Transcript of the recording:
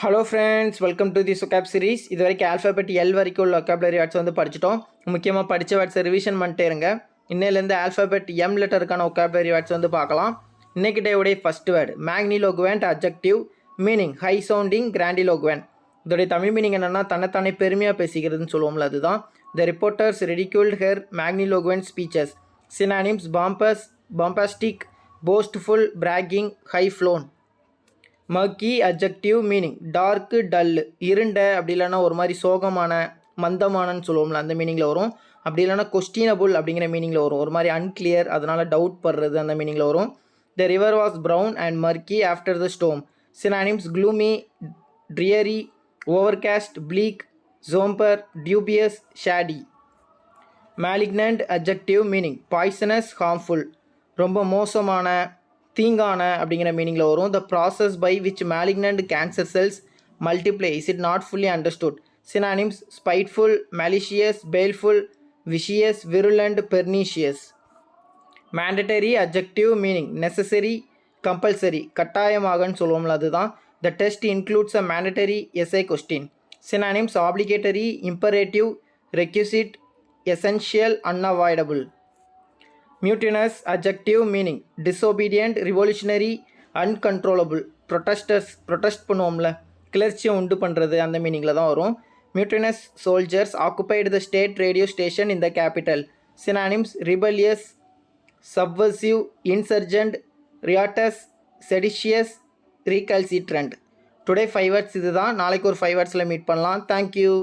Hello friends, welcome to the vocab series. இது வரைக்கும் alphabet L வரைக்கும் உள்ள ஒக்காபுலரி வேர்ட்ஸ் வந்து படிச்சிட்டோம். முக்கியமாக படித்த வேர்ட்ஸை ரிவிஷன் பண்ணிட்டே இருங்க. இன்னையிலேருந்து ஆல்ஃபாபெட் எம் லெட்டருக்கான ஒக்காபுலரி வேர்ட்ஸ் வந்து பார்க்கலாம். இன்னைக்கு டேவுடைய first word magniloquent adjective meaning high sounding grandiloquent. இதோடைய தமிழ் மீனிங் என்னென்னா தன்னைத்தானே பெருமையாக பேசிக்கிறதுன்னு சொல்லுவோம்ல, அதுதான். The reporters ridiculed her magniloquent speeches. Synonyms pompous, bombastic, boastful, bragging, high flown. Murky adjective meaning dark, dull, இருண்ட, அப்படி இல்லைன்னா ஒரு மாதிரி சோகமான, மந்தமானன்னு சொல்லுவோம்ல, அந்த மீனிங்கில் வரும். அப்படி இல்லைனா கொஸ்டினபுள் அப்படிங்கிற மீனிங்கில் வரும். ஒரு மாதிரி அன்கிளியர், அதனால் டவுட் படுறது, அந்த மீனிங்கில் வரும். The river was brown and murky after the storm. Synonyms gloomy, dreary, overcast, bleak, sombre, dubious, shady. Malignant adjective meaning poisonous, harmful, ரொம்ப மோசமான, தீங்கான அப்படிங்கிற மீனிங்கில் வரும். The process by which malignant cancer cells multiply is it not fully understood. Synonyms spiteful, malicious, baleful, vicious, virulent, pernicious. Mandatory adjective meaning necessary, compulsory, கட்டாயமாகன்னு சொல்லுவோம்ல, அதுதான். The test includes a mandatory SA question. Synonyms obligatory, imperative, ரெக்யூசிட், essential, unavoidable. Mutinous adjective meaning disobedient, revolutionary, uncontrollable. Protest பண்ணுவோம்ல, கிளர்ச்சியை உண்டு பண்ணுறது, அந்த மீனிங்கில் தான் வரும். Mutinous soldiers occupied the state radio station in the capital. Synonyms rebellious, subversive, insurgent, riotous, seditious, recalcitrant. Today 5 words இதுதான். நாளைக்கு ஒரு 5 wordsல மீட் பண்ணலாம். தேங்க்யூ.